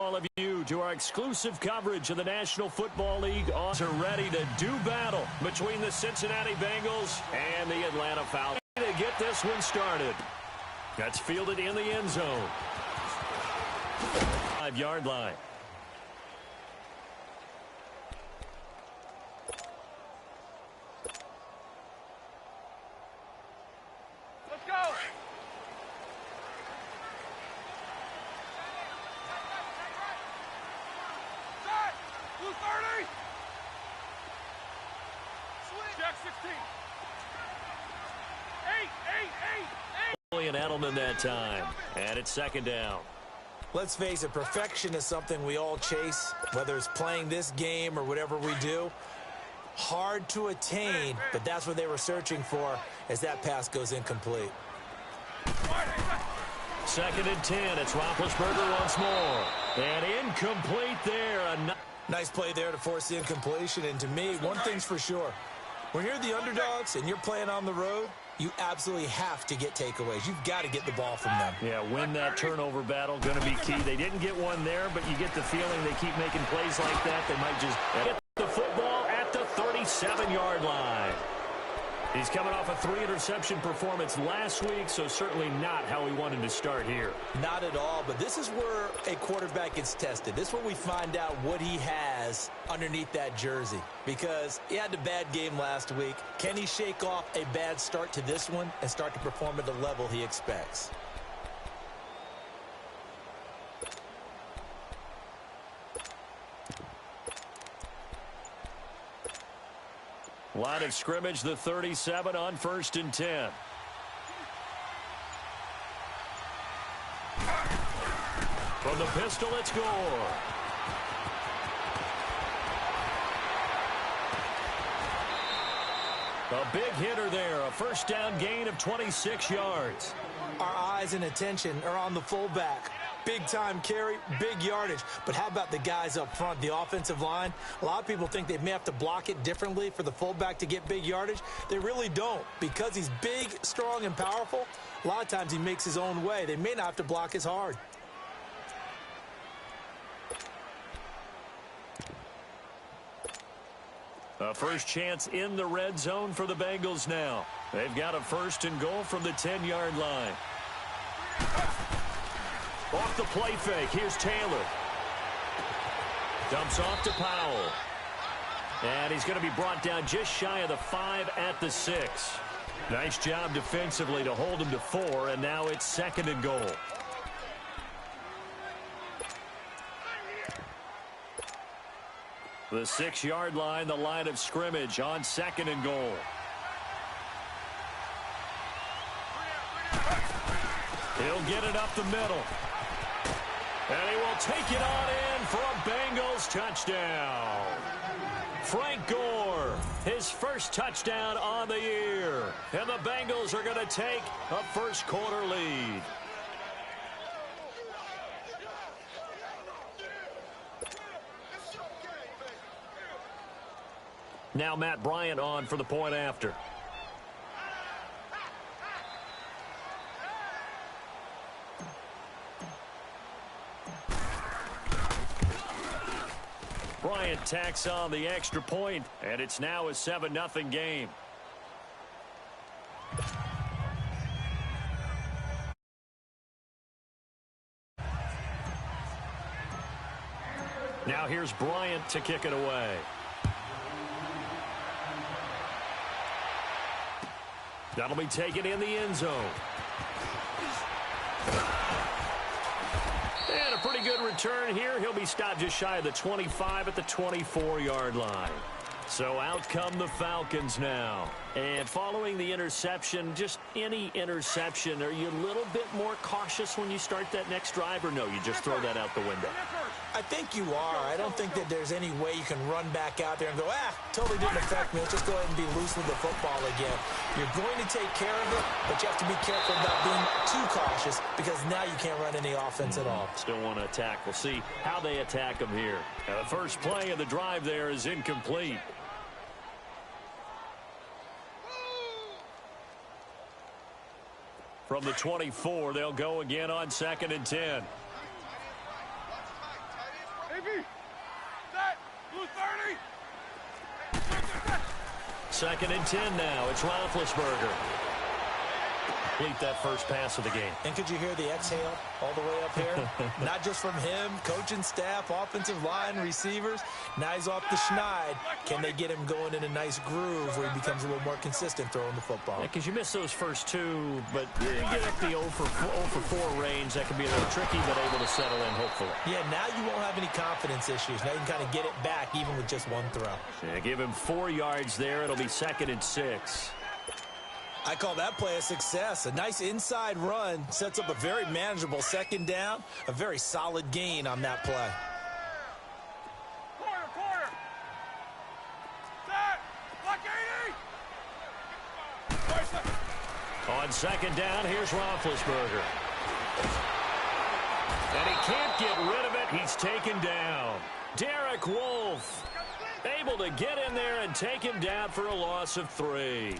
All of you to our exclusive coverage of the National Football League. Are ready to do battle between the Cincinnati Bengals and the Atlanta Falcons. To get this one started. That's fielded in the end zone. 5-yard line. Let's go. Blue 30. Jack 16. 8. And Edelman that time. And it's second down. Let's face it, perfection is something we all chase, whether it's playing this game or whatever we do. Hard to attain, but that's what they were searching for as that pass goes incomplete. Second and 10. It's Roethlisberger once more. And incomplete there. Nice play there to force the incompletion. And to me, one thing's for sure. When you're the underdogs and you're playing on the road, you absolutely have to get takeaways. You've got to get the ball from them. Yeah, win that turnover battle, going to be key. They didn't get one there, but you get the feeling they keep making plays like that. They might just get the football at the 37-yard line. He's coming off a 3-interception performance last week, so certainly not how he wanted to start here. Not at all, but this is where a quarterback gets tested. This is where we find out what he has underneath that jersey, because he had a bad game last week. Can he shake off a bad start to this one and start to perform at the level he expects? Line of scrimmage, the 37 on 1st and 10. From the pistol, it's Gore. A big hitter there, a first down gain of 26 yards. Our eyes and attention are on the fullback. Big-time carry, big yardage. But how about the guys up front, the offensive line? A lot of people think they may have to block it differently for the fullback to get big yardage. They really don't. Because he's big, strong, and powerful, a lot of times he makes his own way. They may not have to block as hard. A first chance in the red zone for the Bengals now. They've got a 1st and goal from the 10-yard line. Off the play fake, here's Taylor. Dumps off to Powell. And he's going to be brought down just shy of the 5 at the 6. Nice job defensively to hold him to 4, and now it's 2nd and goal. The 6-yard line, the line of scrimmage on 2nd and goal. He'll get it up the middle. And he will take it on in for a Bengals touchdown. Frank Gore, his first touchdown on the year. And the Bengals are going to take a first-quarter lead. Now Matt Bryant on for the point after. Bryant tacks on the extra point, and it's now a 7-0 game. Now here's Bryant to kick it away. That'll be taken in the end zone. And a pretty good return here. He'll be stopped just shy of the 25 at the 24-yard line. So out come the Falcons now. And following the interception, just any interception, are you a little bit more cautious when you start that next drive, or no, you just throw that out the window? I think you are. I don't think that there's any way you can run back out there and go, totally didn't affect me. Let's just go ahead and be loose with the football again. You're going to take care of it, but you have to be careful about being too cautious, because now you can't run any offense at all. Still want to attack. We'll see how they attack them here. Now, the first play of the drive there is incomplete. From the 24, they'll go again on 2nd and 10. AB. Set. Blue 30. 2nd and 10 now. It's Roethlisberger. Complete that first pass of the game. And could you hear the exhale all the way up here? Not just from him, coaching staff, offensive line, receivers. Now he's off the schneid. Can they get him going in a nice groove where he becomes a little more consistent throwing the football? Because you miss those first two, but you get up the 0 for 4 range. That can be a little tricky, but able to settle in, hopefully. Yeah, now you won't have any confidence issues. Now you can kind of get it back even with just one throw. Yeah, give him 4 yards there. It'll be 2nd and 6. I call that play a success. A nice inside run sets up a very manageable 2nd down. A very solid gain on that play. Corner. Set. Block 80. On 2nd down, here's Roethlisberger. And he can't get rid of it. He's taken down. Derek Wolfe able to get in there and take him down for a loss of 3.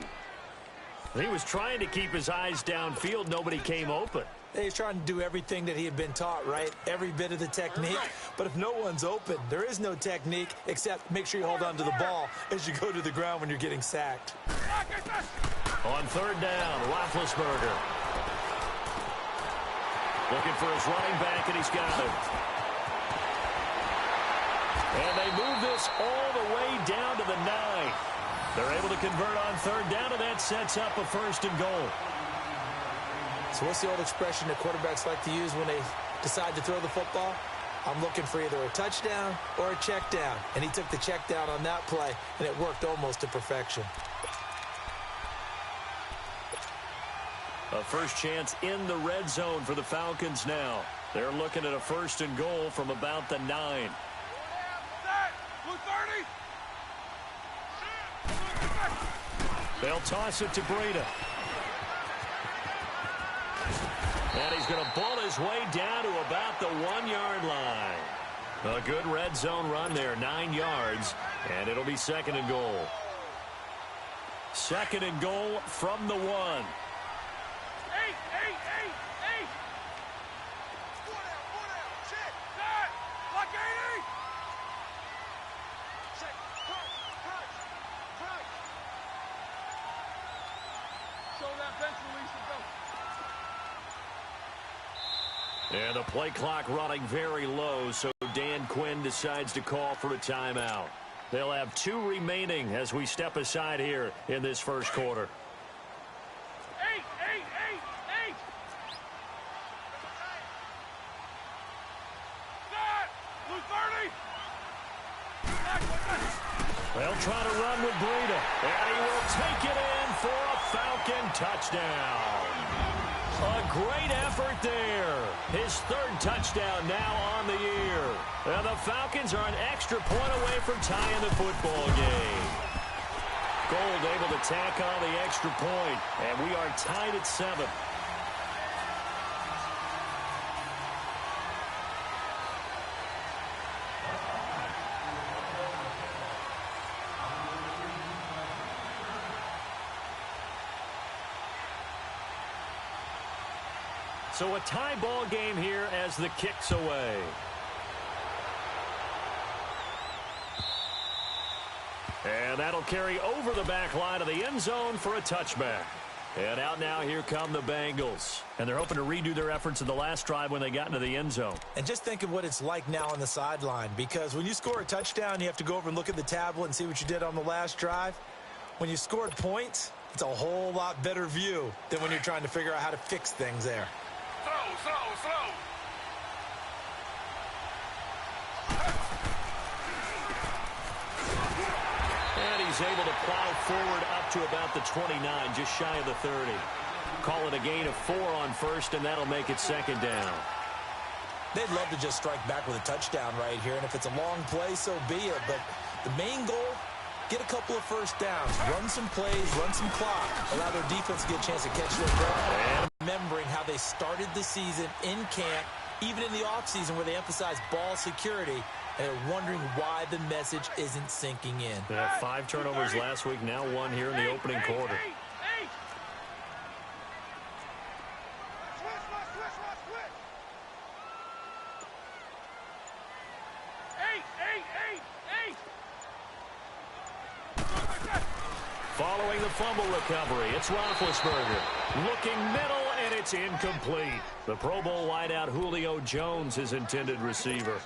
He was trying to keep his eyes downfield. Nobody came open. He's trying to do everything that he had been taught, right? Every bit of the technique. But if no one's open, there is no technique except make sure you hold on to the ball as you go to the ground when you're getting sacked. On 3rd down, Roethlisberger. Looking for his running back, and he's got it. And they move this all the way down to the 9. They're able to convert on 3rd down, and that sets up a 1st and goal. So what's the old expression that quarterbacks like to use when they decide to throw the football? I'm looking for either a touchdown or a check down. And he took the check down on that play, and it worked almost to perfection. A first chance in the red zone for the Falcons now. They're looking at a 1st and goal from about the 9. Set. Blue 30. They'll toss it to Breida. And he's going to ball his way down to about the 1-yard line. A good red zone run there, 9 yards, and it'll be 2nd and goal. 2nd and goal from the 1. 8. Four down. Check. Set. Block 80. Check. Punch. Show that bench release and go. And the play clock running very low, so Dan Quinn decides to call for a timeout. They'll have 2 remaining as we step aside here in this first quarter. 8. Set. Blue 30. They'll try to run with Breida, and he will take it in for a Falcon touchdown. A great effort there. His 3rd touchdown now on the year. And the Falcons are an extra point away from tying the football game. Gold able to tack on the extra point, and we are tied at 7. So a tie ball game here as the kick's away. And that'll carry over the back line of the end zone for a touchback. And out now, here come the Bengals. And they're hoping to redo their efforts in the last drive when they got into the end zone. And just think of what it's like now on the sideline, because when you score a touchdown, you have to go over and look at the tablet and see what you did on the last drive. When you scored points, it's a whole lot better view than when you're trying to figure out how to fix things there. Throw. And he's able to plow forward up to about the 29, just shy of the 30. Call it a gain of 4 on 1st, and that'll make it 2nd down. They'd love to just strike back with a touchdown right here, and if it's a long play, so be it. But the main goal, get a couple of 1st downs, run some plays, run some clock, allow their defense to get a chance to catch their breath. Remembering how they started the season in camp, even in the offseason where they emphasized ball security, and they're wondering why the message isn't sinking in. They had 5 turnovers last week, now 1 here in the opening quarter. Following the fumble recovery, it's Roethlisberger. Looking middle, and it's incomplete. The Pro Bowl wideout Julio Jones, his intended receiver.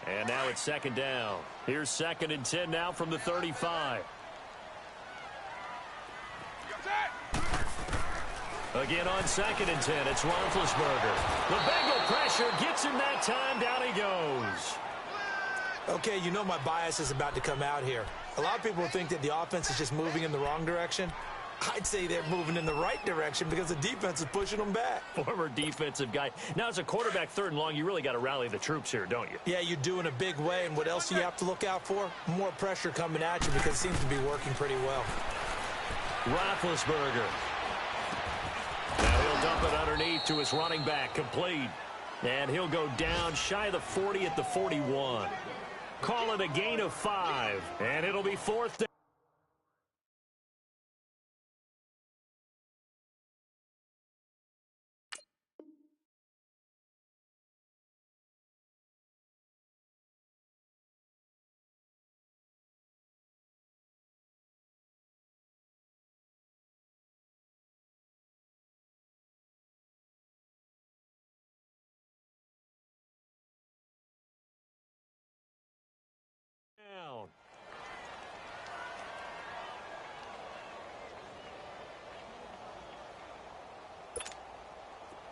And now it's second down. Here's 2nd and 10 now from the 35. Again on 2nd and 10, it's Roethlisberger. The Bengal pressure gets him that time. Down he goes. Okay, you know my bias is about to come out here. A lot of people think that the offense is just moving in the wrong direction. I'd say they're moving in the right direction because the defense is pushing them back. Former defensive guy. Now, as a quarterback, 3rd and long, you really got to rally the troops here, don't you? Yeah, you do in a big way. And what else do you have to look out for? More pressure coming at you because it seems to be working pretty well. Roethlisberger. Now he'll dump it underneath to his running back, complete. And he'll go down shy of the 40 at the 41. Call it a gain of 5, and it'll be 4th down.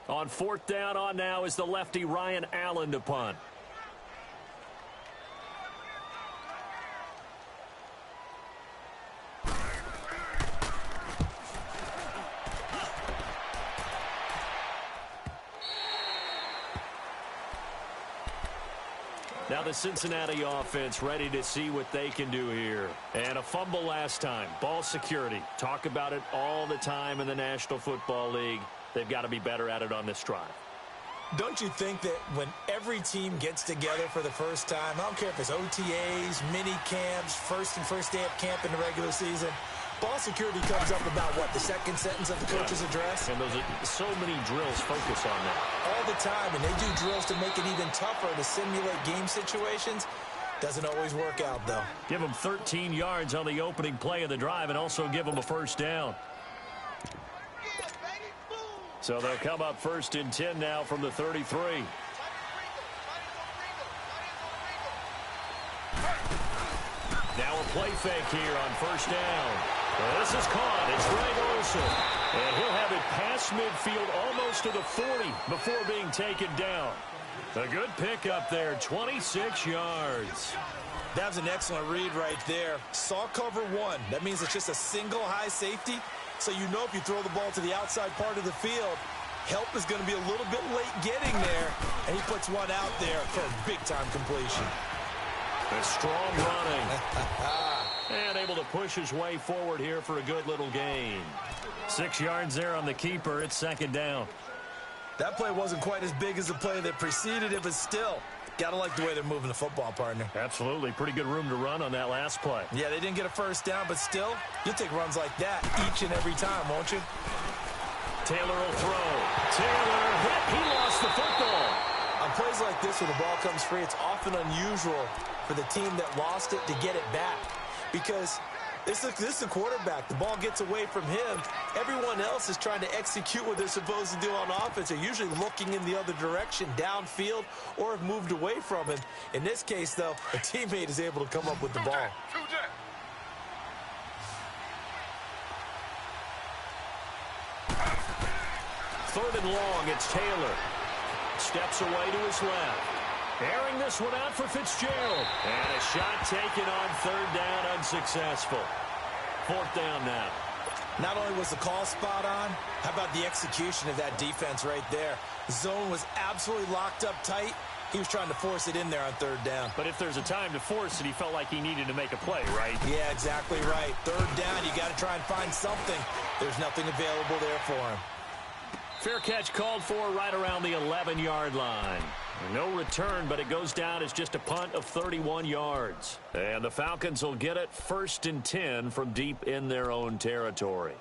On 4th down, on now is the lefty Ryan Allen to punt. Now the Cincinnati offense ready to see what they can do here. And a fumble last time. Ball security. Talk about it all the time in the National Football League. They've got to be better at it on this drive. Don't you think that when every team gets together for the first time, I don't care if it's OTAs, mini camps, first day of camp in the regular season, ball security comes up about, what, the 2nd sentence of the coach's address? And so many drills focus on that. All the time, and they do drills to make it even tougher to simulate game situations. Doesn't always work out, though. Give them 13 yards on the opening play of the drive and also give them a 1st down. So they'll come up 1st and 10 now from the 33. Now a play fake here on 1st down. Well, this is caught. It's Greg Olsen. And he'll have it past midfield almost to the 40 before being taken down. A good pickup there, 26 yards. That was an excellent read right there. Saw cover 1. That means it's just a single high safety. So you know if you throw the ball to the outside part of the field, help is going to be a little bit late getting there. And he puts one out there for a big-time completion. A strong running. And able to push his way forward here for a good little gain. 6 yards there on the keeper. It's 2nd down. That play wasn't quite as big as the play that preceded it, but still, gotta like the way they're moving the football, partner. Absolutely. Pretty good room to run on that last play. Yeah, they didn't get a 1st down, but still, you'll take runs like that each and every time, won't you? Taylor will throw. Taylor hit. He lost the football. On plays like this where the ball comes free, it's often unusual for the team that lost it to get it back. Because this is the quarterback. The ball gets away from him. Everyone else is trying to execute what they're supposed to do on offense. They're usually looking in the other direction, downfield, or have moved away from him. In this case, though, a teammate is able to come up with the ball. 3rd and long, it's Taylor. Steps away to his left. Airing this one out for Fitzgerald. And a shot taken on 3rd down, unsuccessful. 4th down now. Not only was the call spot on, how about the execution of that defense right there? Zone was absolutely locked up tight. He was trying to force it in there on 3rd down. But if there's a time to force it, he felt like he needed to make a play, right? Yeah, exactly right. 3rd down, you got to try and find something. There's nothing available there for him. Fair catch called for right around the 11-yard line. No return, but it goes down as just a punt of 31 yards. And the Falcons will get it 1st and 10 from deep in their own territory.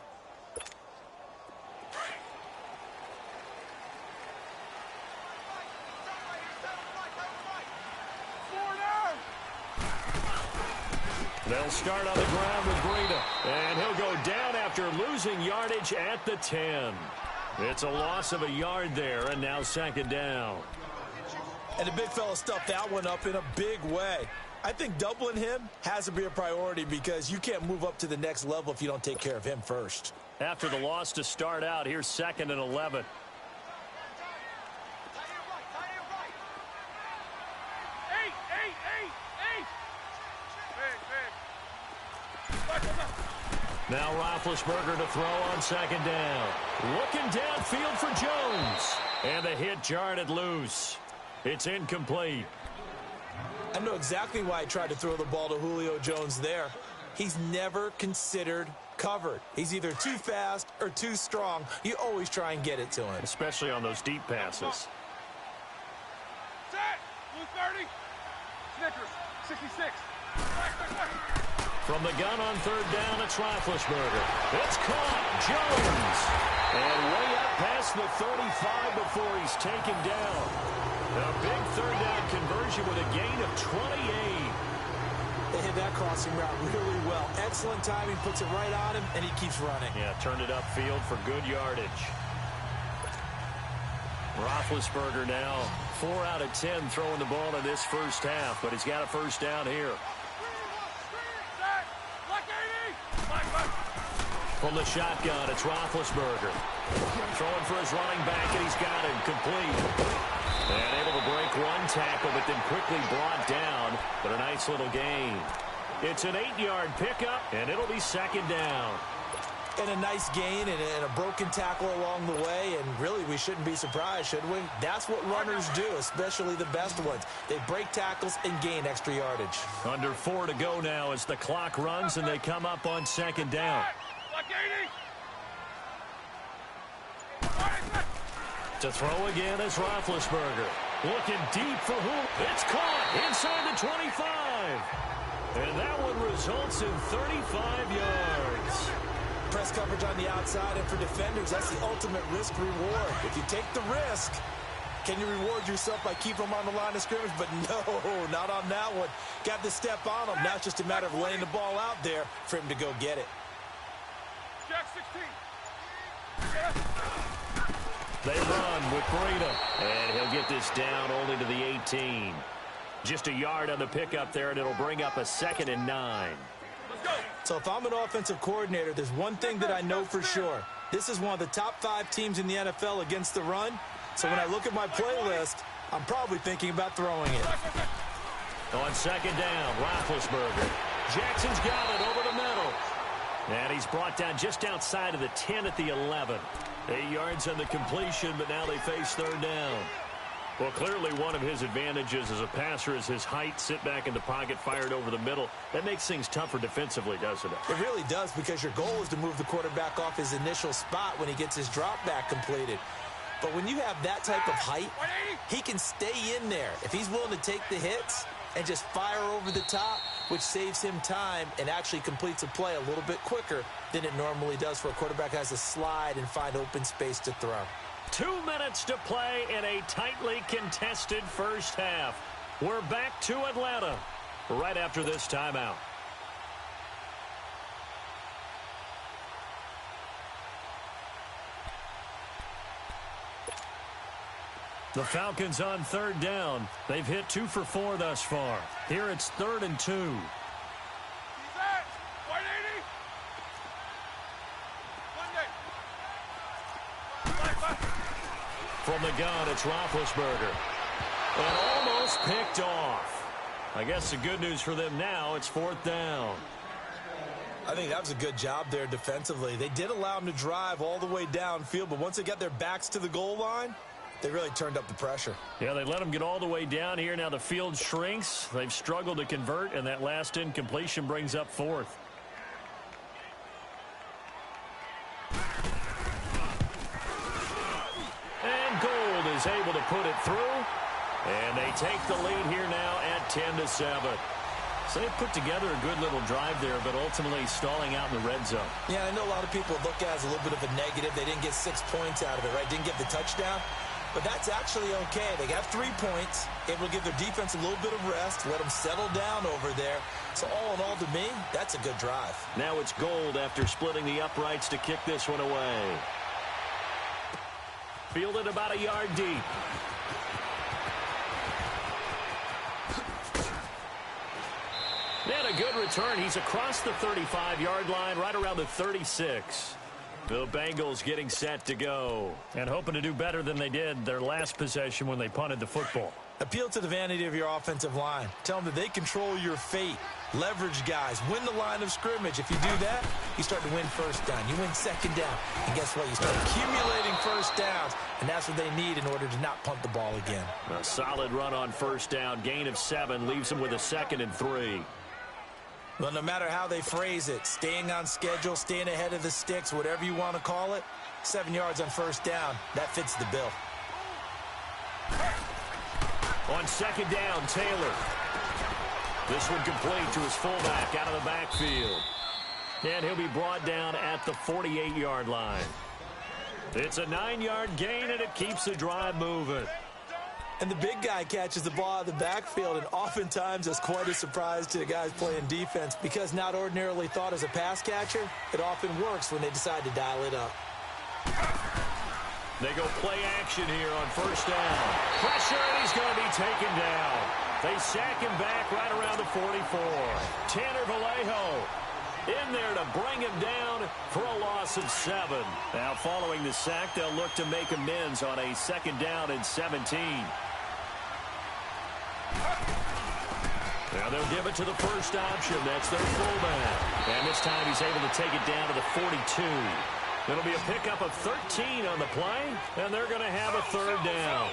They'll start on the ground with Breida. And he'll go down after losing yardage at the 10. It's a loss of a yard there, and now second down. And the big fella stuffed that one up in a big way. I think doubling him has to be a priority because you can't move up to the next level if you don't take care of him first. After the loss to start out, here's 2nd and 11. Now Roethlisberger to throw on second down. Looking downfield for Jones. And the hit jarred it loose. It's incomplete. I know exactly why he tried to throw the ball to Julio Jones there. He's never considered covered. He's either too fast or too strong. You always try and get it to him. Especially on those deep passes. Set! Blue 30. Snickers, 66. From the gun on third down, it's Roethlisberger. It's caught. Jones. And way up past the 35 before he's taken down. A big third down conversion with a gain of 28. They hit that crossing route really well. Excellent timing, puts it right on him, and he keeps running. Yeah, turned it upfield for good yardage. Roethlisberger now 4 out of 10 throwing the ball in this first half, but he's got a first down here. From the shotgun, it's Roethlisberger. Throwing for his running back, and he's got him complete. And able to break one tackle, but then quickly brought down. But a nice little gain. It's an 8-yard pickup, and it'll be second down. And a nice gain and a broken tackle along the way. And really, we shouldn't be surprised, should we? That's what runners do, especially the best ones. They break tackles and gain extra yardage. Under 4 to go now as the clock runs, and they come up on second down. To throw again is Roethlisberger. Looking deep for who? It's caught inside the 25. And that one results in 35 yards. Press coverage on the outside, and for defenders, that's the ultimate risk-reward. If you take the risk, can you reward yourself by keeping them on the line of scrimmage? But no, not on that one. Got to step on them. Now it's just a matter of laying the ball out there for him to go get it. Jack 16. They run with Breida, and he'll get this down only to the 18. Just a yard on the pickup there, and it'll bring up a 2nd and 9. So if I'm an offensive coordinator, there's one thing that I know for sure. This is one of the top 5 teams in the NFL against the run. So when I look at my playlist, I'm probably thinking about throwing it. On second down, Roethlisberger. Jackson's got it over the middle. And he's brought down just outside of the 10 at the 11. 8 yards on the completion, but now they face third down. Well, clearly one of his advantages as a passer is his height. Sit back in the pocket, fired over the middle. That makes things tougher defensively, doesn't it? It really does, because your goal is to move the quarterback off his initial spot when he gets his drop back completed. But when you have that type of height, he can stay in there. If he's willing to take the hits and just fire over the top, which saves him time and actually completes a play a little bit quicker than it normally does for a quarterback who has to slide and find open space to throw. 2 minutes to play in a tightly contested first half. We're back to Atlanta right after this timeout. The Falcons on third down. They've hit 2 for 4 thus far. Here it's 3rd and 2. He's at 180. From the gun, it's Roethlisberger. And almost picked off. I guess the good news for them now, it's 4th down. I think that was a good job there defensively. They did allow them to drive all the way downfield, but once they got their backs to the goal line, they really turned up the pressure. Yeah, they let them get all the way down here. Now the field shrinks. They've struggled to convert, and that last incompletion brings up 4th. And Gold is able to put it through. And they take the lead here now at 10-7. So they put together a good little drive there, but ultimately stalling out in the red zone. Yeah, I know a lot of people look at it as a little bit of a negative. They didn't get 6 points out of it, right? Didn't get the touchdown. But that's actually okay. They got 3 points, able to give their defense a little bit of rest, let them settle down over there. So all in all, to me, that's a good drive. Now it's Gold after splitting the uprights to kick this one away. Fielded about a yard deep. And a good return. He's across the 35-yard line, right around the 36. The Bengals getting set to go. And hoping to do better than they did their last possession when they punted the football. Appeal to the vanity of your offensive line. Tell them that they control your fate. Leverage guys. Win the line of scrimmage. If you do that, you start to win first down. You win second down. And guess what? You start accumulating first downs. And that's what they need in order to not punt the ball again. A solid run on first down. Gain of 7 leaves them with a 2nd and 3. Well, no matter how they phrase it, staying on schedule, staying ahead of the sticks, whatever you want to call it, 7 yards on first down, that fits the bill. On second down, Taylor. This one complete to his fullback out of the backfield. And he'll be brought down at the 48-yard line. It's a 9-yard gain, and it keeps the drive moving. And the big guy catches the ball out of the backfield, and oftentimes it's quite a surprise to the guys playing defense because not ordinarily thought as a pass catcher, it often works when they decide to dial it up. They go play action here on first down. Pressure, and he's going to be taken down. They sack him back right around the 44. Tanner Vallejo in there to bring him down for a loss of 7. Now following the sack, they'll look to make amends on a 2nd down and 17. Now they'll give it to the first option. That's their fullback. And this time he's able to take it down to the 42. It'll be a pickup of 13 on the play, and they're going to have a 3rd down.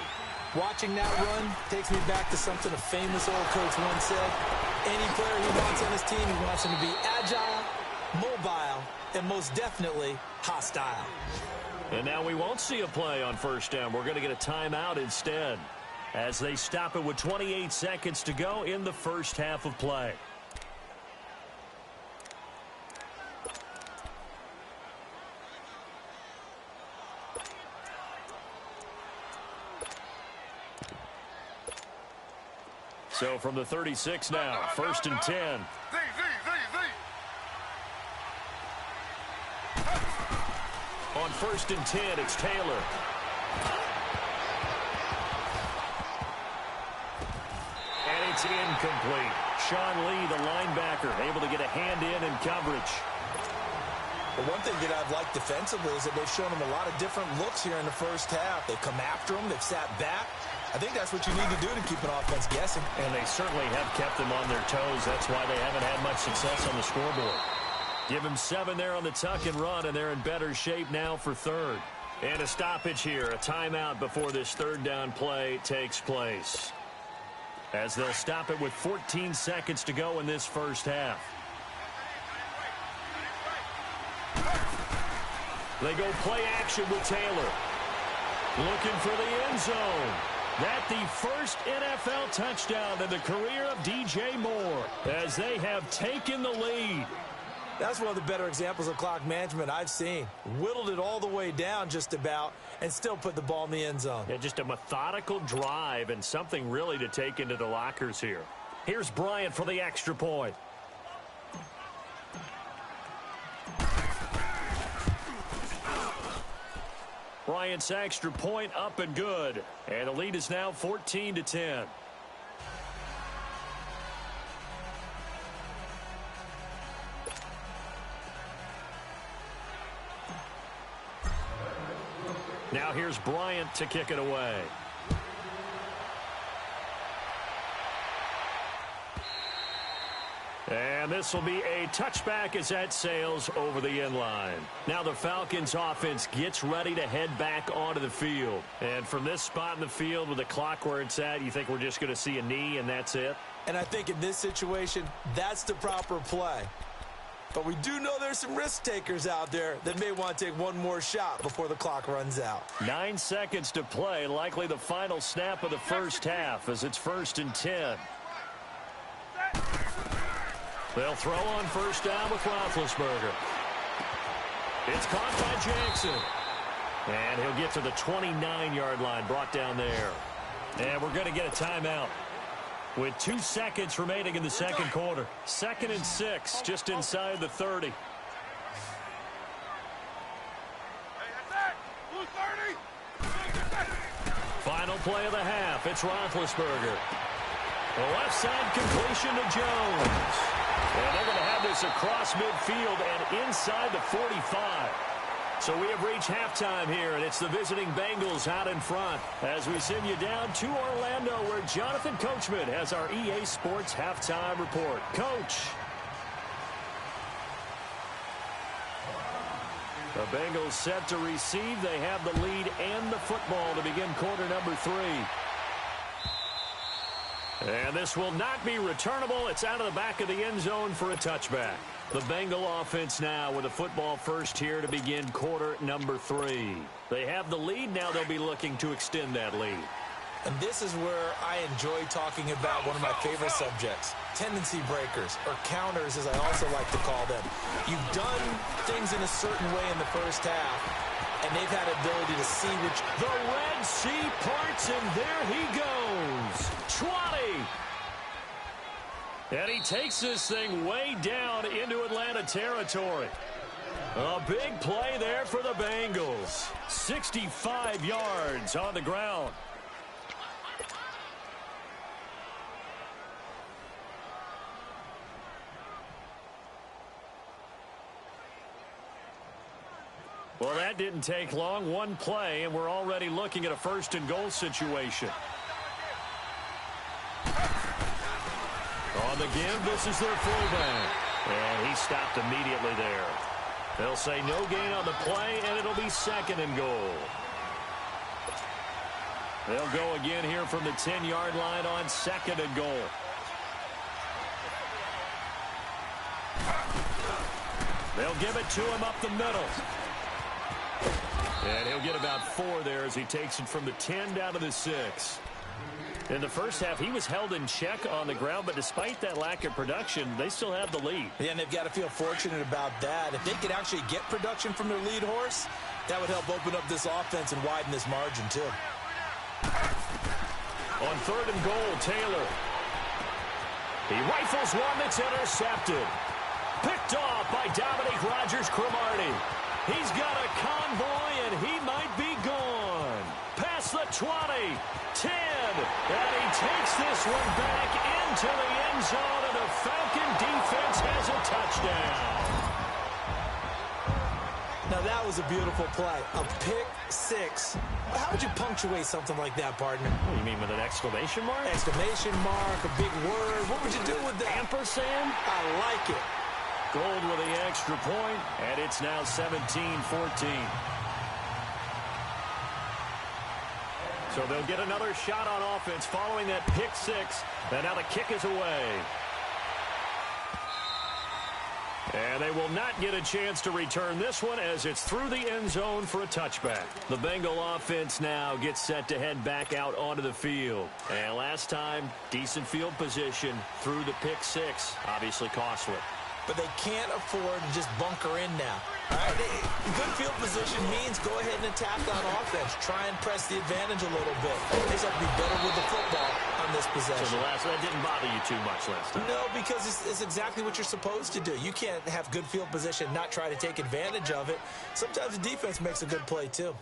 Watching that run takes me back to something a famous old coach once said. Any player he wants on his team, he wants him to be agile, mobile, and most definitely hostile. And now we won't see a play on first down. We're going to get a timeout instead as they stop it with 28 seconds to go in the first half of play. So from the 36 now, 1st and 10. On 1st and 10, it's Taylor. And it's incomplete. Sean Lee, the linebacker, able to get a hand in coverage. But one thing that I've liked defensively is that they've shown them a lot of different looks here in the first half. They've come after them. They've sat back. I think that's what you need to do to keep an offense guessing. And they certainly have kept them on their toes. That's why they haven't had much success on the scoreboard. Give them 7 there on the tuck and run, and they're in better shape now for 3rd. And a stoppage here, a timeout before this 3rd down play takes place. As they'll stop it with 14 seconds to go in this first half. They go play action with Taylor. Looking for the end zone. That the first NFL touchdown in the career of DJ Moore as they have taken the lead. That's one of the better examples of clock management I've seen. Whittled it all the way down just about and still put the ball in the end zone. Yeah, just a methodical drive and something really to take into the lockers here. Here's Bryant for the extra point. Bryant's extra point up and good. And the lead is now 14-10. Now here's Bryant to kick it away. And this will be a touchback as that sails over the end line. Now the Falcons offense gets ready to head back onto the field. And from this spot in the field with the clock where it's at, you think we're just going to see a knee and that's it? And I think in this situation, that's the proper play. But we do know there's some risk takers out there that may want to take one more shot before the clock runs out. 9 seconds to play, likely the final snap of the first half as it's 1st and 10. They'll throw on first down with Roethlisberger. It's caught by Jackson. And he'll get to the 29-yard line, brought down there. And we're going to get a timeout with 2 seconds remaining in the second quarter. 2nd and 6, just inside the 30. Final play of the half. It's Roethlisberger. The left side completion to Jones. And they're going to have this across midfield and inside the 45. So we have reached halftime here, and it's the visiting Bengals out in front as we send you down to Orlando, where Jonathan Coachman has our EA Sports halftime report. Coach. The Bengals set to receive. They have the lead and the football to begin quarter number 3. And this will not be returnable. It's out of the back of the end zone for a touchback. The Bengal offense now with a football first here to begin quarter number 3. They have the lead. Now they'll be looking to extend that lead. And this is where I enjoy talking about one of my favorite subjects, tendency breakers, or counters as I also like to call them. You've done things in a certain way in the first half, and they've had ability to see which... The Red Sea parts, and there he goes. 20. And he takes this thing way down into Atlanta territory. A big play there for the Bengals. 65 yards on the ground. Well, that didn't take long. One play, and we're already looking at a 1st and goal situation. On the give, this is their fullback. And he stopped immediately there. They'll say no gain on the play, and it'll be 2nd and goal. They'll go again here from the 10-yard line on 2nd and goal. They'll give it to him up the middle. And he'll get about 4 there as he takes it from the 10 down to the 6. In the first half, he was held in check on the ground, but despite that lack of production, they still have the lead. Yeah, and they've got to feel fortunate about that. If they could actually get production from their lead horse, that would help open up this offense and widen this margin, too. On 3rd and goal, Taylor. He rifles one that's intercepted. Picked off by Dominique Rodgers-Cromartie. He's got a convoy, and he might be gone. Past the 20, 10, and he takes this one back into the end zone, and the Falcon defense has a touchdown. Now, that was a beautiful play. A pick 6. How would you punctuate something like that, partner? What do you mean, with an exclamation mark? Exclamation mark, a big word. What would you do with that? Ampersand? I like it. Gold with the extra point, and it's now 17-14. So they'll get another shot on offense following that pick 6, and now the kick is away. And they will not get a chance to return this one as it's through the end zone for a touchback. The Bengal offense now gets set to head back out onto the field. And last time, decent field position through the pick 6, obviously costly. But they can't afford to just bunker in now. All right? Good field position means go ahead and attack on offense. Try and press the advantage a little bit. They just have to be better with the football on this possession. So that didn't bother you too much last time? No, because it's exactly what you're supposed to do. You can't have good field position and not try to take advantage of it. Sometimes the defense makes a good play, too.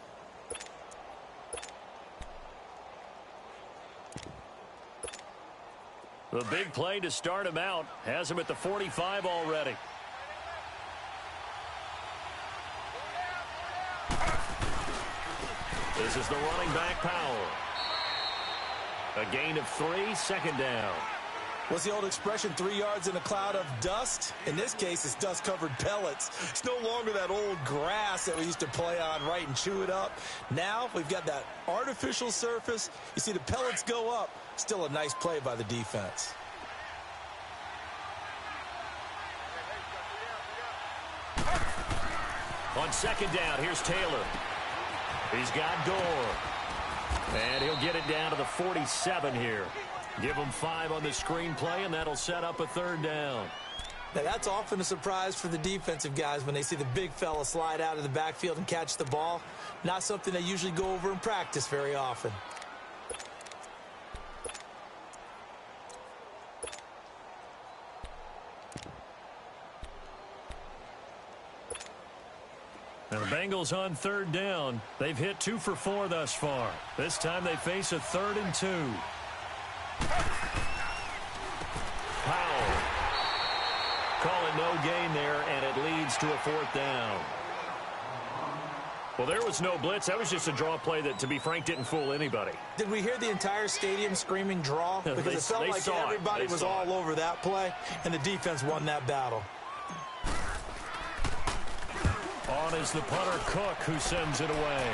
The big play to start him out has him at the 45 already. This is the running back, Powell. A gain of 3, 2nd down. What's the old expression, 3 yards in a cloud of dust? In this case, it's dust-covered pellets. It's no longer that old grass that we used to play on, right, and chew it up. Now we've got that artificial surface. You see the pellets go up. Still a nice play by the defense. On 2nd down, here's Taylor. He's got Gore. And he'll get it down to the 47 here. Give him 5 on the screenplay, and that'll set up a 3rd down. Now, that's often a surprise for the defensive guys when they see the big fella slide out of the backfield and catch the ball. Not something they usually go over in practice very often. Now the Bengals on third down. They've hit 2 for 4 thus far. This time they face a 3rd and 2. Powell. Calling no gain there, and it leads to a 4th down. Well, there was no blitz. That was just a draw play that, to be frank, didn't fool anybody. Did we hear the entire stadium screaming draw? Because it felt like everybody was all over that play, and the defense won that battle. On is the punter, Cook, who sends it away.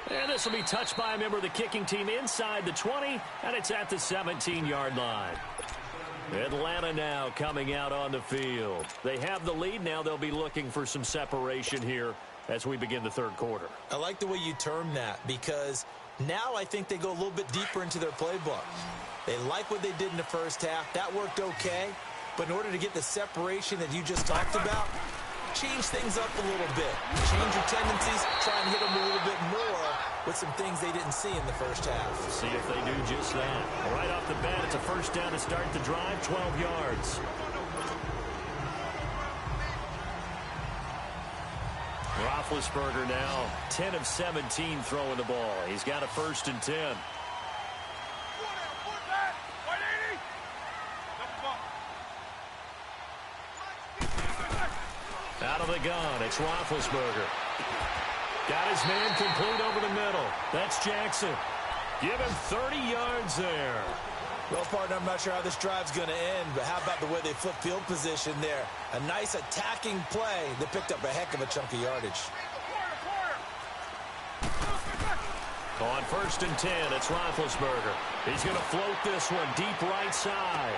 And this will be touched by a member of the kicking team inside the 20, and it's at the 17-yard line. Atlanta now coming out on the field. They have the lead. Now they'll be looking for some separation here as we begin the third quarter. I like the way you term that, because now I think they go a little bit deeper into their playbook. They like what they did in the first half. That worked okay. But in order to get the separation that you just talked about, change things up a little bit. Change your tendencies, try and hit them a little bit more with some things they didn't see in the first half. See if they do just that. Right off the bat, it's a first down to start the drive, 12 yards. Roethlisberger now 10 of 17 throwing the ball. He's got a 1st and 10. Out of the gun, it's Roethlisberger. Got his man complete over the middle. That's Jackson. Give him 30 yards there. Well, partner, I'm not sure how this drive's going to end, but how about the way they flip field position there? A nice attacking play that picked up a heck of a chunk of yardage. On 1st and 10, it's Roethlisberger. He's going to float this one deep right side.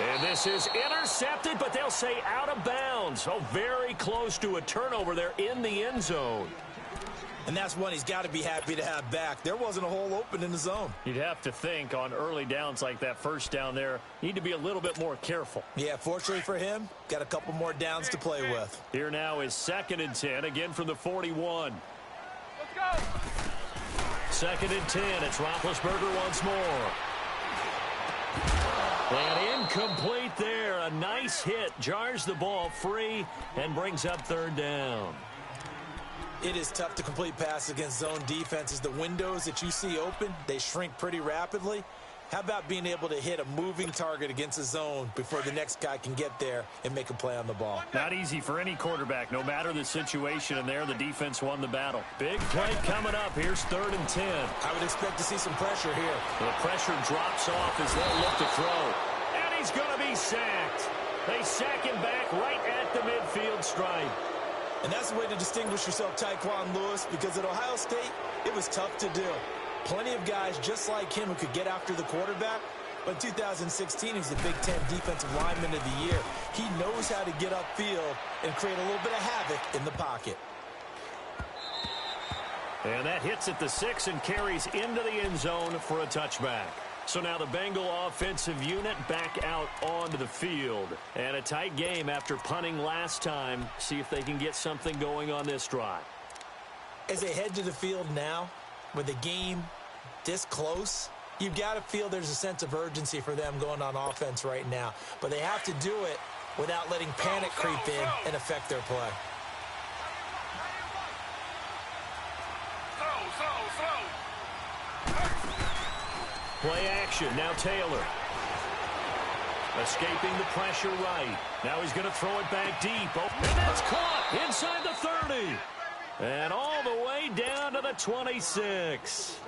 And this is intercepted, but they'll say out of bounds. Oh, very close to a turnover there in the end zone. And that's one he's got to be happy to have back. There wasn't a hole open in the zone. You'd have to think on early downs like that first down there, need to be a little bit more careful. Yeah, fortunately for him, got a couple more downs to play with. Here now is 2nd and 10, again from the 41. Let's go. 2nd and 10, it's Roethlisberger once more. And incomplete there. A nice hit. Jars the ball free and brings up 3rd down. It is tough to complete passes against zone defenses. The windows that you see open, they shrink pretty rapidly. How about being able to hit a moving target against a zone before the next guy can get there and make a play on the ball? Not easy for any quarterback, no matter the situation, and there the defense won the battle. Big play coming up. Here's 3rd and 10. I would expect to see some pressure here. The pressure drops off as they'll look to throw. And he's going to be sacked. They sack him back right at the midfield stripe. And that's the way to distinguish yourself, Tyquan Lewis, because at Ohio State, it was tough to do. Plenty of guys just like him who could get after the quarterback. But in 2016, he's the Big Ten Defensive Lineman of the Year. He knows how to get upfield and create a little bit of havoc in the pocket. And that hits at the 6 and carries into the end zone for a touchback. So now the Bengal offensive unit back out onto the field. And a tight game after punting last time. See if they can get something going on this drive. As they head to the field now, with the game this close, you've got to feel there's a sense of urgency for them going on offense right now. But they have to do it without letting panic creep in and affect their play. Play action. Now Taylor. Escaping the pressure right. Now he's going to throw it back deep. Oh, and that's caught inside the 30. And all the way down to the 26.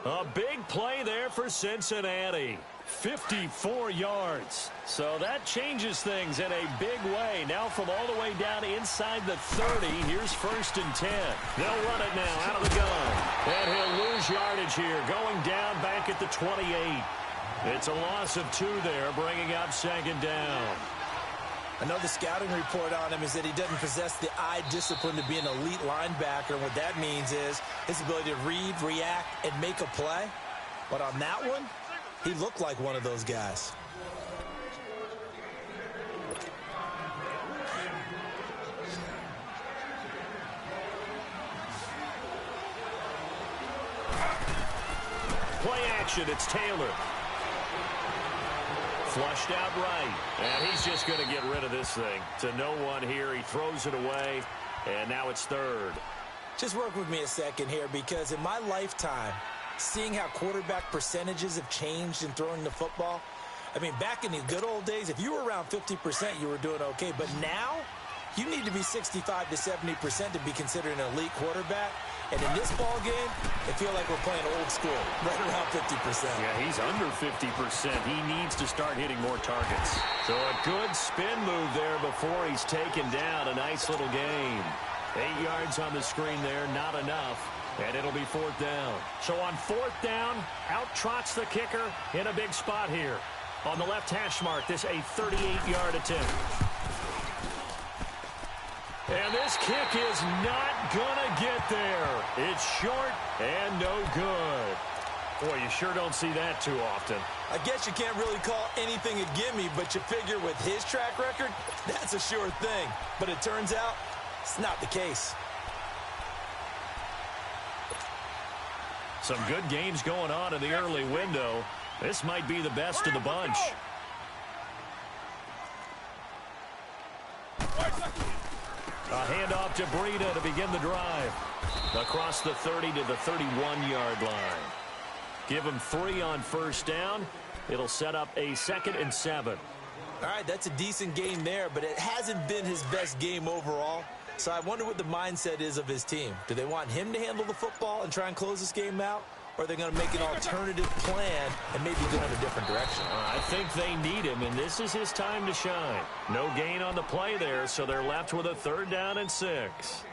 A big play there for Cincinnati. 54 yards. So that changes things in a big way. Now from all the way down inside the 30, here's 1st and 10. They'll run it now out of the gun. And he'll lose yardage here, going down back at the 28. It's a loss of 2 there, bringing up 2nd down. I know the scouting report on him is that he doesn't possess the eye discipline to be an elite linebacker. And what that means is his ability to read, react, and make a play. But on that one, He looked like one of those guys. Play action, it's Taylor. Flushed out right. And he's just going to get rid of this thing. To no one here, he throws it away. And now it's third. Just work with me a second here, because in my lifetime, seeing how quarterback percentages have changed in throwing the football, I mean, back in the good old days, if you were around 50%, you were doing okay. But now, you need to be 65 to 70% to be considered an elite quarterback. And in this ball game, I feel like we're playing old school, right around 50%. Yeah, he's under 50%. He needs to start hitting more targets. So a good spin move there before he's taken down. A nice little game. 8 yards on the screen there, not enough. And it'll be fourth down. So on fourth down, out trots the kicker in a big spot here. On the left hash mark, this a 38-yard attempt. And this kick is not going to get there. It's short and no good. Boy, you sure don't see that too often. I guess you can't really call anything a gimme, but you figure with his track record, that's a sure thing. But it turns out, it's not the case. Some good games going on in the early window. This might be the best of the bunch. A handoff to Breida to begin the drive. Across the 30 to the 31-yard line. Give him 3 on first down. It'll set up a 2nd and 7. All right, that's a decent game there, but it hasn't been his best game overall. So I wonder what the mindset is of his team. Do they want him to handle the football and try and close this game out? Or are they going to make an alternative plan and maybe go in a different direction? I think they need him, and this is his time to shine. No gain on the play there, so they're left with a 3rd down and 6.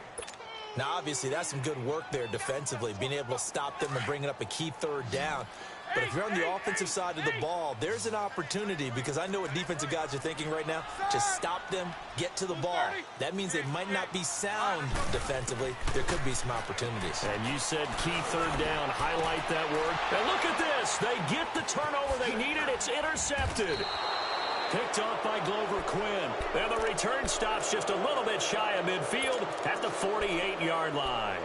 Now, obviously, that's some good work there defensively, being able to stop them and bringing up a key 3rd down. But if you're on the offensive side of the ball, there's an opportunity, because I know what defensive guys are thinking right now. Just stop them, get to the ball. That means they might not be sound defensively. There could be some opportunities. And you said key 3rd down. Highlight that word. And look at this. They get the turnover they needed. It's intercepted. Picked off by Glover Quinn. And the return stops just a little bit shy of midfield at the 48-yard line.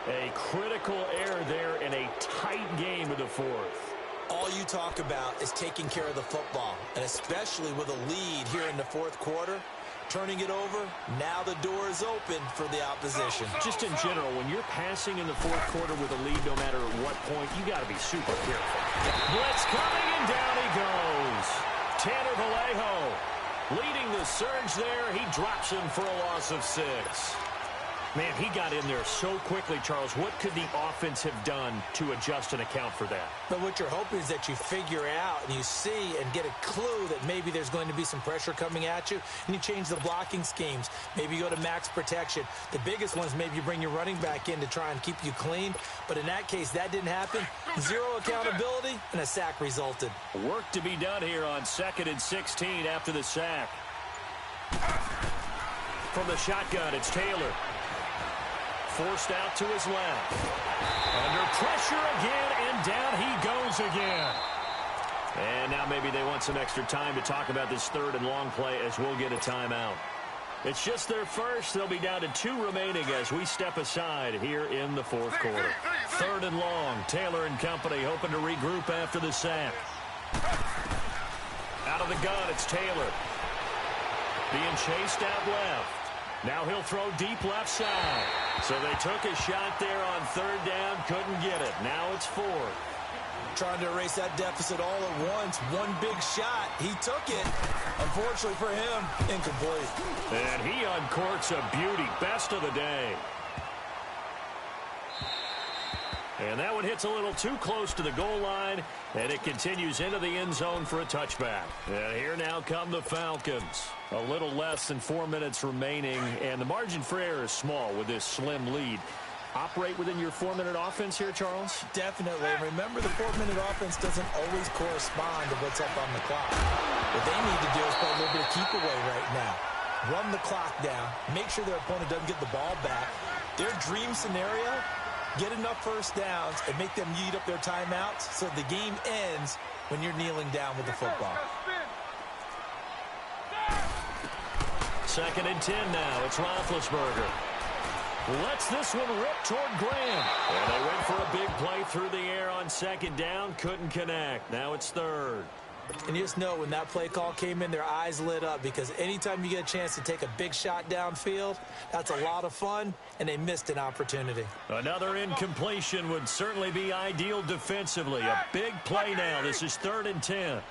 A critical error there in a tight game of the 4th. All you talk about is taking care of the football, and especially with a lead here in the 4th quarter, turning it over, now the door is open for the opposition. Just in general, when you're passing in the 4th quarter with a lead, no matter at what point, you got to be super careful. Blitz coming, and down he goes. Tanner Vallejo leading the surge there. He drops him for a loss of 6. Man, he got in there so quickly, Charles. What could the offense have done to adjust and account for that? But what you're hoping is that you figure out and you see and get a clue that maybe there's going to be some pressure coming at you, and you change the blocking schemes. Maybe you go to max protection. The biggest one is maybe you bring your running back in to try and keep you clean. But in that case, that didn't happen. 0 accountability, and a sack resulted. Work to be done here on 2nd and 16 after the sack. From the shotgun, it's Taylor. Forced out to his left. Under pressure again, and down he goes again. And now maybe they want some extra time to talk about this 3rd and long play, as we'll get a timeout. It's just their first. They'll be down to 2 remaining as we step aside here in the 4th quarter. 3rd and long. Taylor and company hoping to regroup after the sack. Out of the gun, it's Taylor. Being chased out left. Now he'll throw deep left side. So they took a shot there on 3rd down, couldn't get it. Now it's 4th. Trying to erase that deficit all at once. One big shot. He took it. Unfortunately for him, incomplete. And he uncorks a beauty. Best of the day. And that one hits a little too close to the goal line, and it continues into the end zone for a touchback. And here now come the Falcons. A little less than 4 minutes remaining, and the margin for error is small with this slim lead. Operate within your 4-minute offense here, Charles? Definitely. Remember, the 4-minute offense doesn't always correspond to what's up on the clock. What they need to do is play a little bit of keep away right now. Run the clock down. Make sure their opponent doesn't get the ball back. Their dream scenario Get enough first downs and make them eat up their timeouts so the game ends when you're kneeling down with the football. 2nd and 10 now. It's Roethlisberger. Lets this one rip toward Graham. And they went for a big play through the air on 2nd down. Couldn't connect. Now it's 3rd. And you just know when that play call came in, their eyes lit up, because anytime you get a chance to take a big shot downfield, that's a lot of fun, and they missed an opportunity. Another incompletion would certainly be ideal defensively. A big play now. This is 3rd and 10.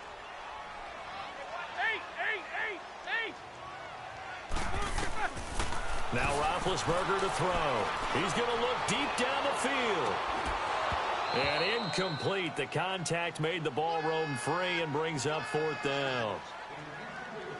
Now Roethlisberger to throw. He's going to look deep down the field. And incomplete. The contact made the ball roam free and brings up 4th down.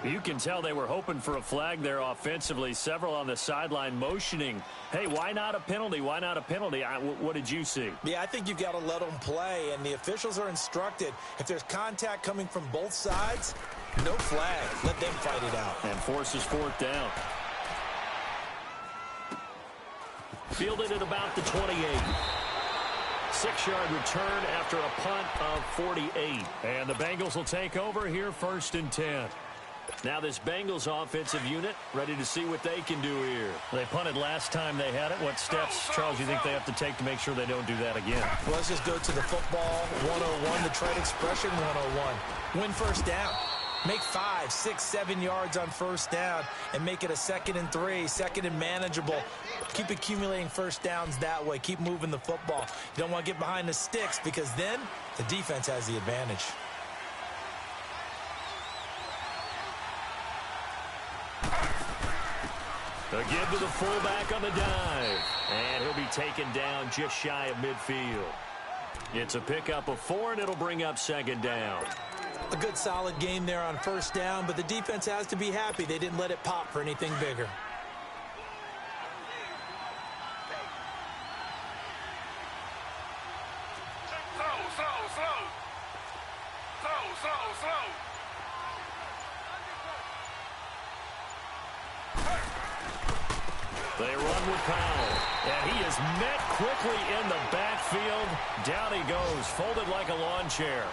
You can tell they were hoping for a flag there offensively. Several on the sideline motioning. Hey, why not a penalty? Why not a penalty? What did you see? Yeah, I think you've got to let them play, and the officials are instructed. If there's contact coming from both sides, no flag. Let them fight it out. And forces 4th down. Fielded at about the 28. 6-yard return after a punt of 48. And the Bengals will take over here 1st and 10. Now this Bengals offensive unit ready to see what they can do here. They punted last time they had it. What steps, Charles, you think they have to take to make sure they don't do that again? Well, let's just go to the football 101, the trade expression 101. Win first down. Make 5, 6, 7 yards on first down and make it a 2nd and 3, 2nd and manageable. Keep accumulating first downs that way. Keep moving the football. You don't want to get behind the sticks, because then the defense has the advantage. Again to the fullback on the dive. And he'll be taken down just shy of midfield. It's a pickup of 4, and it'll bring up 2nd down. A good solid game there on first down, but the defense has to be happy they didn't let it pop for anything bigger. They run with Powell, and he is met quickly in the backfield. Down he goes, folded like a lawn chair.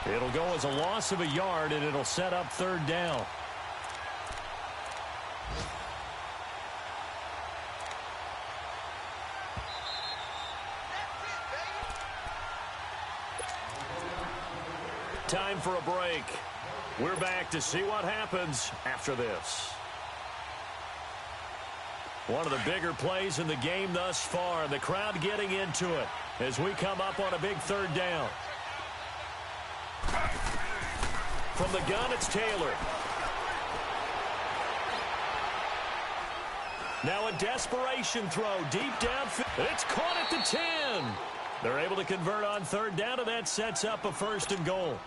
It'll go as a loss of a yard, and it'll set up 3rd down. Time for a break. We're back to see what happens after this. One of the bigger plays in the game thus far. The crowd getting into it as we come up on a big 3rd down. From the gun, it's Taylor. Now a desperation throw deep downfield. It's caught at the 10. They're able to convert on 3rd down, and that sets up a 1st and goal.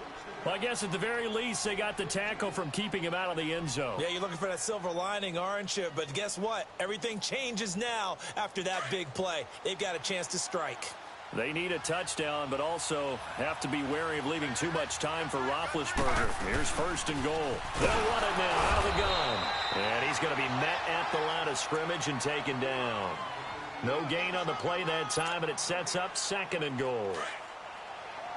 Well, I guess at the very least, they got the tackle from keeping him out of the end zone. Yeah, you're looking for that silver lining, aren't you? But guess what? Everything changes now after that big play. They've got a chance to strike. They need a touchdown, but also have to be wary of leaving too much time for Roethlisberger. Here's 1st and goal. They'll run it now out of the gun. And he's going to be met at the line of scrimmage and taken down. No gain on the play that time, and it sets up 2nd and goal.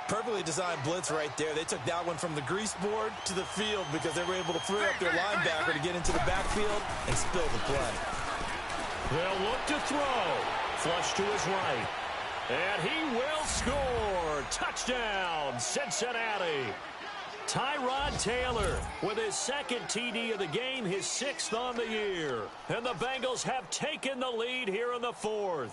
Perfectly designed blitz right there. They took that one from the grease board to the field because they were able to free up their linebacker to get into the backfield and spill the play. They'll look to throw. Flush to his right. And he will score. Touchdown, Cincinnati. Tyrod Taylor with his 2nd TD of the game, his 6th on the year. And the Bengals have taken the lead here in the 4th.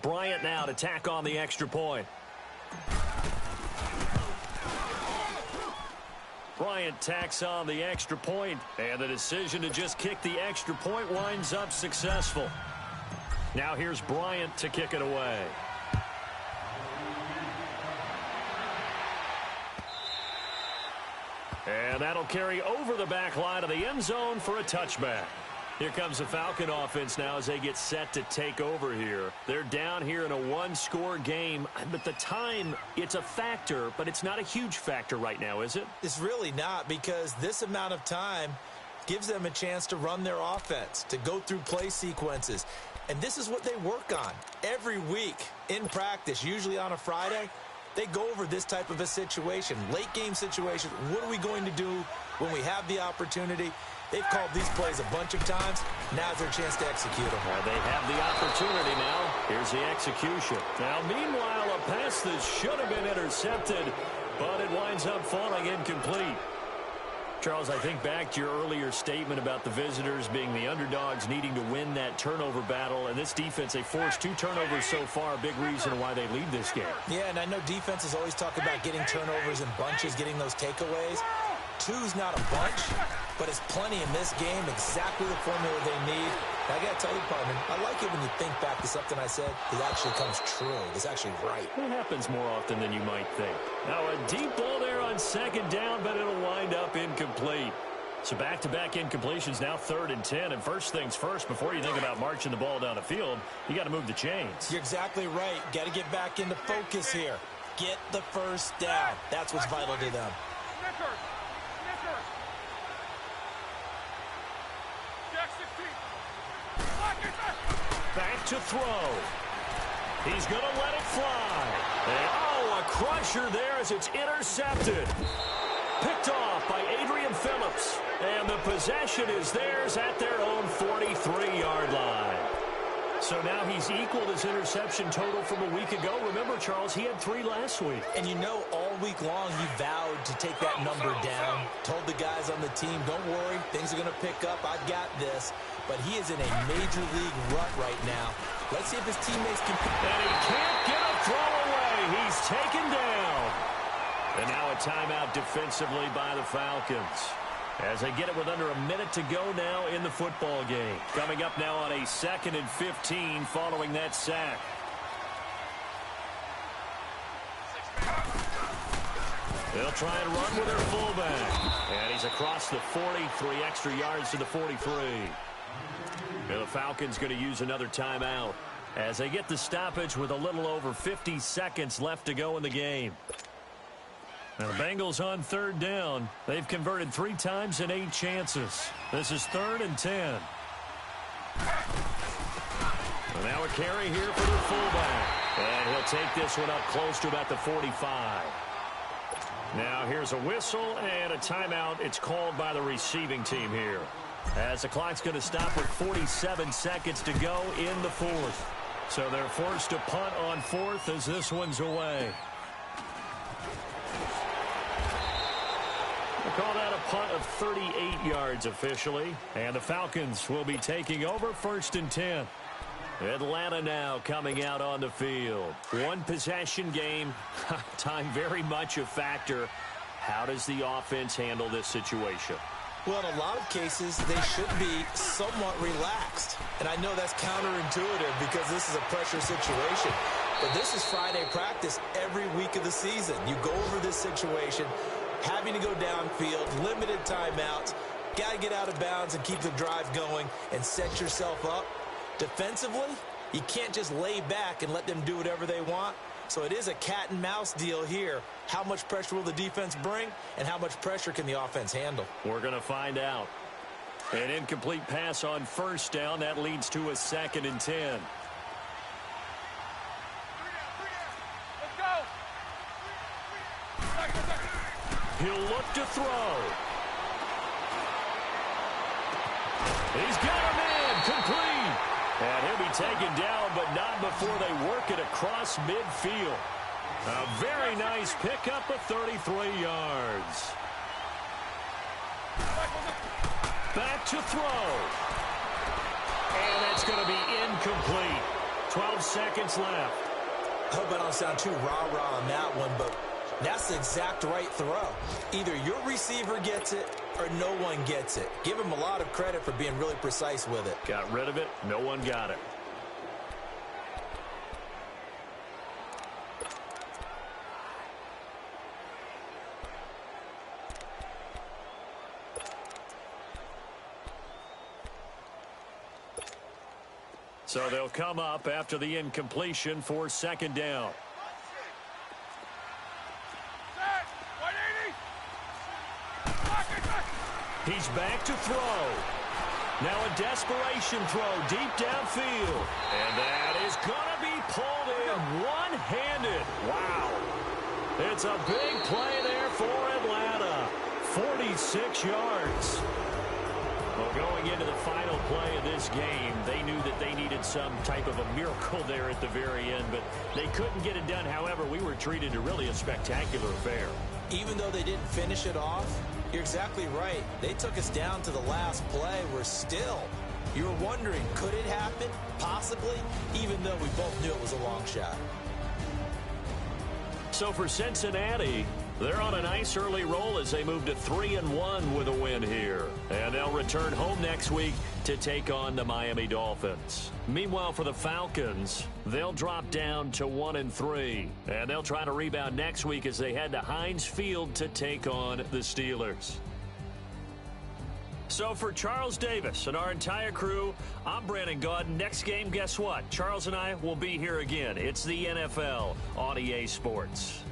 Bryant now to tack on the extra point. Bryant tacks on the extra point, and the decision to just kick the extra point winds up successful. Now here's Bryant to kick it away. And that'll carry over the back line of the end zone for a touchback. Here comes the Falcon offense now as they get set to take over here. They're down here in a one-score game, but the time, it's a factor, but it's not a huge factor right now, is it? It's really not, because this amount of time gives them a chance to run their offense, to go through play sequences. And this is what they work on every week in practice, usually on a Friday. They go over this type of a situation, late game situation. What are we going to do when we have the opportunity? They've called these plays a bunch of times. Now's their chance to execute them. Well, they have the opportunity now. Here's the execution. Now, meanwhile, a pass that should have been intercepted, but it winds up falling incomplete. Charles, I think back to your earlier statement about the visitors being the underdogs needing to win that turnover battle. And this defense, they forced 2 turnovers so far, a big reason why they lead this game. Yeah, and I know defenses always talk about getting turnovers in bunches, getting those takeaways. 2's not a bunch, but it's plenty in this game, exactly the formula they need. And I got to tell you, partner, I like it when you think back to something I said that actually comes true. It's actually right. It happens more often than you might think. Now a deep ball there on second down, but it'll wind up incomplete. So back-to-back incompletions, now 3rd and 10. And first things first, before you think about marching the ball down the field, you got to move the chains. You're exactly right. Got to get back into focus here. Get the first down. That's what's vital to them. Back to throw. He's going to let it fly. And, oh, a crusher there as it's intercepted. Picked off by Adrian Phillips. And the possession is theirs at their own 43-yard line. So now he's equaled his interception total from a week ago. Remember, Charles, he had 3 last week. And you know, all week long he vowed to take that number down. Told the guys on the team, don't worry, things are going to pick up. I've got this. But he is in a major league rut right now. Let's see if his teammates can... And he can't get a throw away. He's taken down. And now a timeout defensively by the Falcons, as they get it with under a minute to go now in the football game. Coming up now on a 2nd and 15 following that sack. They'll try and run with their fullback. And he's across the 43 extra yards to the 43. And the Falcons going to use another timeout as they get the stoppage with a little over 50 seconds left to go in the game. Now the Bengals on 3rd down. They've converted 3 times in 8 chances. This is 3rd and 10. And now a carry here for the fullback. And he'll take this one up close to about the 45. Now here's a whistle and a timeout. It's called by the receiving team here, as the clock's going to stop with 47 seconds to go in the 4th. So they're forced to punt on 4th as this one's away. Call that a punt of 38 yards officially. And the Falcons will be taking over 1st and 10. Atlanta now coming out on the field. 1 possession game. Time very much a factor. How does the offense handle this situation? Well, in a lot of cases, they should be somewhat relaxed. And I know that's counterintuitive because this is a pressure situation. But this is Friday practice every week of the season. You go over this situation, having to go downfield, limited timeouts, got to get out of bounds and keep the drive going and set yourself up. Defensively, you can't just lay back and let them do whatever they want. So it is a cat and mouse deal here. How much pressure will the defense bring, and how much pressure can the offense handle? We're going to find out. An incomplete pass on 1st down. That leads to a 2nd and 10. He'll look to throw. He's got a man complete. And he'll be taken down, but not before they work it across midfield. A very nice pickup of 33 yards. Back to throw. And that's going to be incomplete. 12 seconds left. I hope I don't sound too rah-rah on that one, but that's the exact right throw. Either your receiver gets it or no one gets it. Give him a lot of credit for being really precise with it. Got rid of it. No one got it. So they'll come up after the incompletion for second down. He's back to throw. Now a desperation throw deep downfield. And that is going to be pulled in one-handed. Wow. It's a big play there for Atlanta. 46 yards. Well, going into the final play of this game, they knew that they needed some type of a miracle there at the very end, but they couldn't get it done. However, we were treated to really a spectacular affair. Even though they didn't finish it off, you're exactly right. They took us down to the last play. We're still. You were wondering, could it happen? Possibly, even though we both knew it was a long shot. So for Cincinnati, they're on a nice early roll as they move to 3-1 with a win here. And they'll return home next week to take on the Miami Dolphins. Meanwhile, for the Falcons, they'll drop down to 1-3. And they'll try to rebound next week as they head to Heinz Field to take on the Steelers. So for Charles Davis and our entire crew, I'm Brandon Gaudin. Next game, guess what? Charles and I will be here again. It's the NFL on EA Sports.